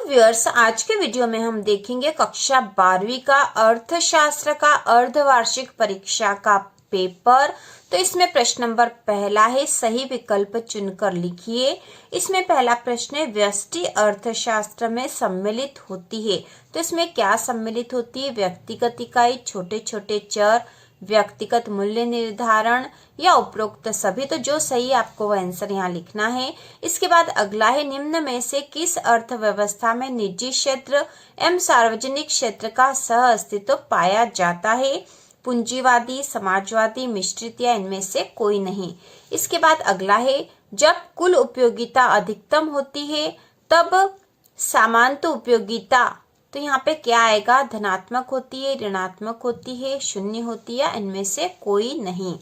Viewers, आज के video में हम देखेंगे कक्षा 12वीं का अर्थशास्त्र का अर्धवार्षिक परीक्षा का पेपर। तो इसमें प्रश्न नंबर पहला है, सही विकल्प चुनकर लिखिए। इसमें पहला प्रश्न है, व्यष्टि अर्थशास्त्र में सम्मिलित होती है। तो इसमें क्या सम्मिलित होती है? व्यक्तिगत इकाई, छोटे छोटे चर, व्यक्तिगत मूल्य निर्धारण या उपरोक्त सभी। तो जो सही आपको वह आंसर यहाँ लिखना है। इसके बाद अगला है, निम्न में से किस अर्थव्यवस्था में निजी क्षेत्र एवं सार्वजनिक क्षेत्र का सह अस्तित्व पाया जाता है? पूंजीवादी, समाजवादी, मिश्रित या इनमें से कोई नहीं। इसके बाद अगला है, जब कुल उपयोगिता अधिकतम होती है तब सामान्य उपयोगिता, तो यहाँ पे क्या आएगा? धनात्मक होती है, ऋणात्मक होती है, शून्य होती है, इनमें से कोई नहीं।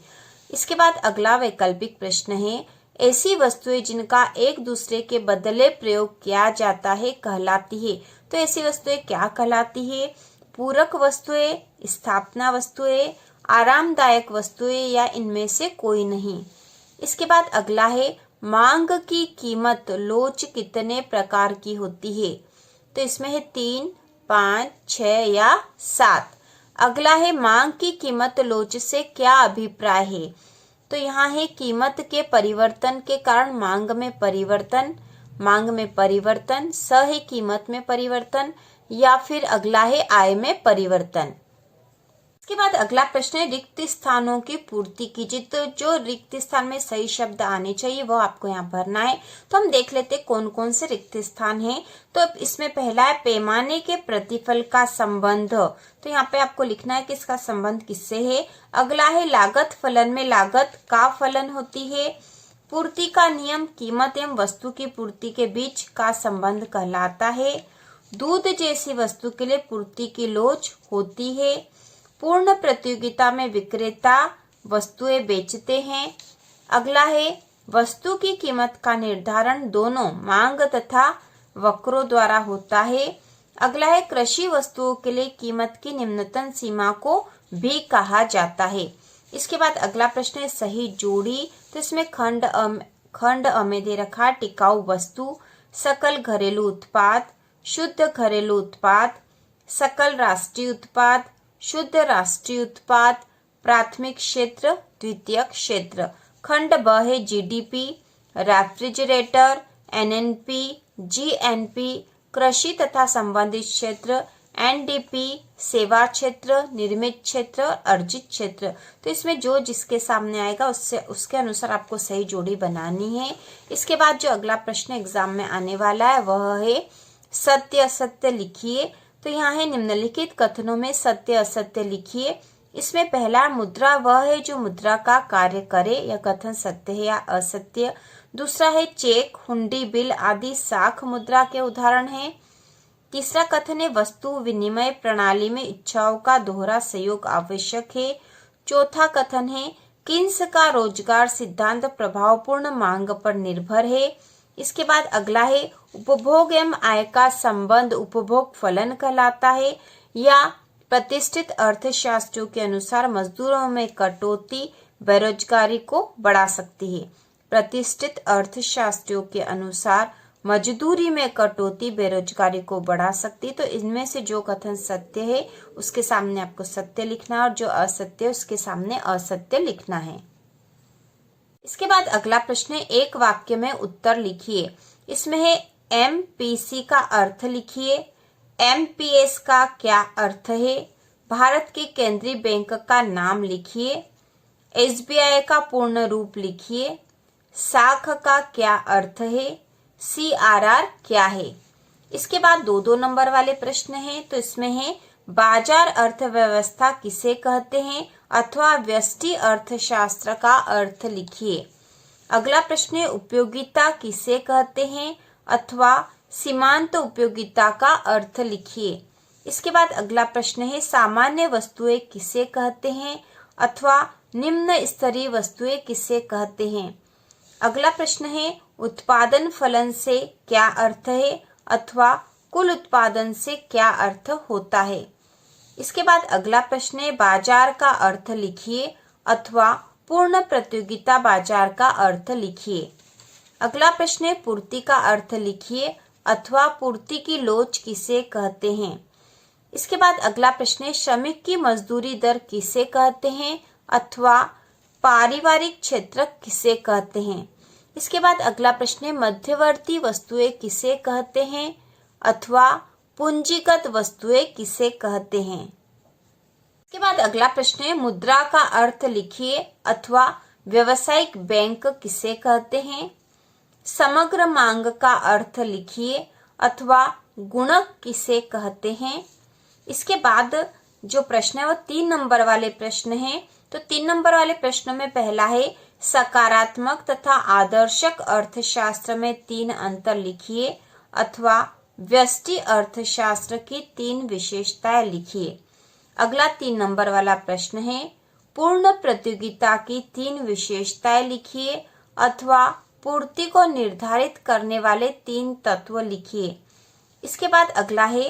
इसके बाद अगला वैकल्पिक प्रश्न है, ऐसी वस्तुएं जिनका एक दूसरे के बदले प्रयोग किया जाता है कहलाती है। तो ऐसी वस्तुएं क्या कहलाती है? पूरक वस्तुएं, स्थापना वस्तुएं, आरामदायक वस्तुएं या इनमें से कोई नहीं। इसके बाद अगला है, मांग की कीमत लोच कितने प्रकार की होती है? तो इसमें है 3, 5, 6 या 7। अगला है, मांग की कीमत लोच से क्या अभिप्राय है? तो यहाँ है कीमत के परिवर्तन के कारण मांग में परिवर्तन, स है कीमत में परिवर्तन, या फिर अगला है आय में परिवर्तन। इसके बाद अगला प्रश्न है, रिक्त स्थानों की पूर्ति कीजिए। तो जो रिक्त स्थान में सही शब्द आने चाहिए वो आपको यहाँ भरना है। तो हम देख लेते कौन कौन से रिक्त स्थान हैं। तो इसमें पहला है, पैमाने के प्रतिफल का संबंध। तो यहाँ पे आपको लिखना है कि इसका संबंध किससे है। अगला है, लागत फलन में लागत का फलन होती है। पूर्ति का नियम कीमत एवं वस्तु की पूर्ति के बीच का संबंध कहलाता है। दूध जैसी वस्तु के लिए पूर्ति की लोच होती है। पूर्ण प्रतियोगिता में विक्रेता वस्तुएं बेचते हैं। अगला है, वस्तु की कीमत का निर्धारण दोनों मांग तथा वक्रों द्वारा होता है। अगला है, कृषि वस्तुओं के लिए कीमत की निम्नतम सीमा को भी कहा जाता है। इसके बाद अगला प्रश्न है, सही जोड़ी। तो इसमें खंड में दे रखा, टिकाऊ वस्तु, सकल घरेलू उत्पाद, शुद्ध घरेलू उत्पाद, सकल राष्ट्रीय उत्पाद, शुद्ध राष्ट्रीय उत्पाद, प्राथमिक क्षेत्र, द्वितीयक क्षेत्र। खंड ब है, जीडीपी, रेफ्रिजरेटर, एनएनपी, जीएनपी, कृषि तथा संबंधित क्षेत्र, एनडीपी, सेवा क्षेत्र, निर्मित क्षेत्र, अर्जित क्षेत्र। तो इसमें जो जिसके सामने आएगा उसके अनुसार आपको सही जोड़ी बनानी है। इसके बाद जो अगला प्रश्न एग्जाम में आने वाला है वह है, सत्य असत्य लिखिए। तो यहाँ है, निम्नलिखित कथनों में सत्य असत्य लिखिए। इसमें पहला, मुद्रा वह है जो मुद्रा का कार्य करे। यह कथन सत्य है या असत्य। दूसरा है, चेक, हुंडी, बिल आदि साख मुद्रा के उदाहरण हैं। तीसरा कथन है, वस्तु विनिमय प्रणाली में इच्छाओं का दोहरा सहयोग आवश्यक है। चौथा कथन है, किन्स का रोजगार सिद्धांत प्रभावपूर्ण मांग पर निर्भर है। इसके बाद अगला है, उपभोग एवं आय का संबंध उपभोग फलन कहलाता है। या प्रतिष्ठित अर्थशास्त्रियों के अनुसार मजदूरों में कटौती बेरोजगारी को बढ़ा सकती है। प्रतिष्ठित अर्थशास्त्रियों के अनुसार मजदूरी में कटौती बेरोजगारी को बढ़ा सकती है। तो इनमें से जो कथन सत्य है उसके सामने आपको सत्य लिखना है और जो असत्य है उसके सामने असत्य लिखना है। इसके बाद अगला प्रश्न है, एक वाक्य में उत्तर लिखिए। इसमें है, एमपीसी का अर्थ लिखिए। एमपीएस का क्या अर्थ है? भारत के केंद्रीय बैंक का नाम लिखिए। एसबीआई का पूर्ण रूप लिखिए। साख का क्या अर्थ है? सीआरआर क्या है? इसके बाद 2-2 नंबर वाले प्रश्न हैं। तो इसमें है, बाजार अर्थव्यवस्था किसे कहते हैं अथवा व्यष्टि अर्थशास्त्र का अर्थ लिखिए। अगला प्रश्न है, उपयोगिता किसे कहते हैं अथवा सीमांत उपयोगिता का अर्थ लिखिए। इसके बाद अगला प्रश्न है, सामान्य वस्तुएं किसे कहते हैं अथवा निम्न स्तरीय वस्तुएं किसे कहते हैं। अगला प्रश्न है, उत्पादन फलन से क्या अर्थ है अथवा कुल उत्पादन से क्या अर्थ होता है। इसके बाद अगला प्रश्न है, बाजार का अर्थ लिखिए अथवा पूर्ण प्रतियोगिता बाजार का अर्थ लिखिए। अगला प्रश्न है, पूर्ति का अर्थ लिखिए अथवा पूर्ति की लोच किसे कहते हैं। इसके बाद अगला प्रश्न है, श्रमिक की मजदूरी दर किसे कहते हैं अथवा पारिवारिक क्षेत्र किसे कहते हैं। इसके बाद अगला प्रश्न है, मध्यवर्ती वस्तुएं किसे कहते हैं अथवा पूंजीगत वस्तुएं किसे कहते हैं। इसके बाद अगला प्रश्न है, मुद्रा का अर्थ लिखिए अथवा व्यावसायिक बैंक किसे कहते हैं। समग्र मांग का अर्थ लिखिए अथवा गुणक किसे कहते हैं। इसके बाद जो प्रश्न है वो 3 नंबर वाले प्रश्न हैं। तो 3 नंबर वाले प्रश्न में पहला है, सकारात्मक तथा आदर्शक अर्थशास्त्र में 3 अंतर लिखिए अथवा व्यष्टि अर्थशास्त्र की 3 विशेषताएं लिखिए। अगला 3 नंबर वाला प्रश्न है, पूर्ण प्रतियोगिता की 3 विशेषताएं लिखिए अथवा पूर्ति को निर्धारित करने वाले 3 तत्व लिखिए। इसके बाद अगला है,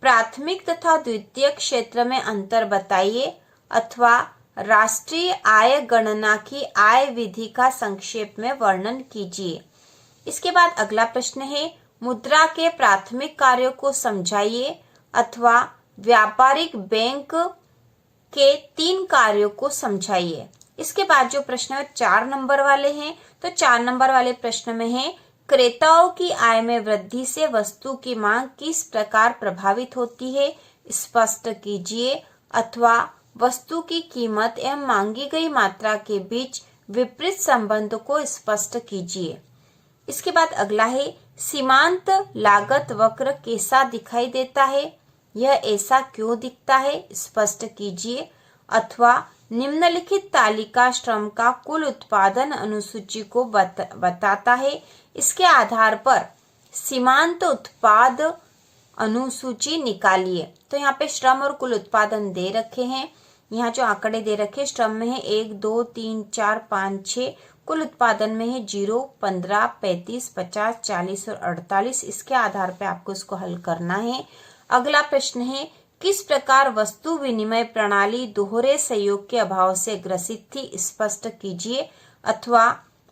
प्राथमिक तथा द्वितीय क्षेत्र में अंतर बताइए अथवा राष्ट्रीय आय गणना की आय विधि का संक्षेप में वर्णन कीजिए। इसके बाद अगला प्रश्न है, मुद्रा के प्राथमिक कार्यों को समझाइए अथवा व्यापारिक बैंक के 3 कार्यों को समझाइए। इसके बाद जो प्रश्न है 4 नंबर वाले हैं। तो 4 नंबर वाले प्रश्न में है, क्रेताओं की आय में वृद्धि से वस्तु की मांग किस प्रकार प्रभावित होती है, स्पष्ट कीजिए अथवा वस्तु की कीमत एवं मांगी गई मात्रा के बीच विपरीत संबंध को स्पष्ट कीजिए। इसके बाद अगला है, सीमांत लागत वक्र कैसा दिखाई देता है, यह ऐसा क्यों दिखता है, स्पष्ट कीजिए अथवा निम्नलिखित तालिका श्रम का कुल उत्पादन अनुसूची को बताता है, इसके आधार पर सीमांत उत्पाद अनुसूची निकालिए। तो यहाँ पे श्रम और कुल उत्पादन दे रखे हैं। यहाँ जो आंकड़े दे रखे श्रम में है 1, 2, 3, 4, 5, 6, कुल उत्पादन में है 0, 15, 35, 50, 40 और 48। इसके आधार पे आपको इसको हल करना है। अगला प्रश्न है, किस प्रकार वस्तु विनिमय प्रणाली दोहरे सहयोग के अभाव से ग्रसित थी, स्पष्ट कीजिए अथवा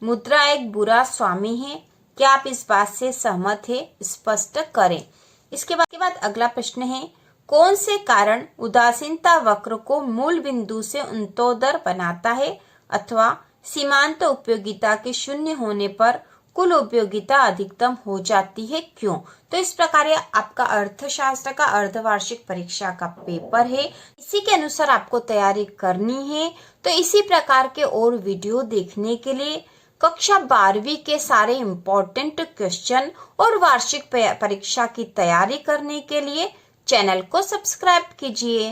मुद्रा एक बुरा स्वामी है, क्या आप इस बात से सहमत है, स्पष्ट करें। इसके बाद अगला प्रश्न है, कौन से कारण उदासीनता वक्र को मूल बिंदु से अंत्योदर बनाता है अथवा सीमांत उपयोगिता के 0 होने पर कुल उपयोगिता अधिकतम हो जाती है, क्यों। तो इस प्रकार आपका अर्थशास्त्र का अर्धवार्षिक परीक्षा का पेपर है। इसी के अनुसार आपको तैयारी करनी है। तो इसी प्रकार के और वीडियो देखने के लिए कक्षा 12वीं के सारे इम्पोर्टेंट क्वेश्चन और वार्षिक परीक्षा की तैयारी करने के लिए चैनल को सब्सक्राइब कीजिए।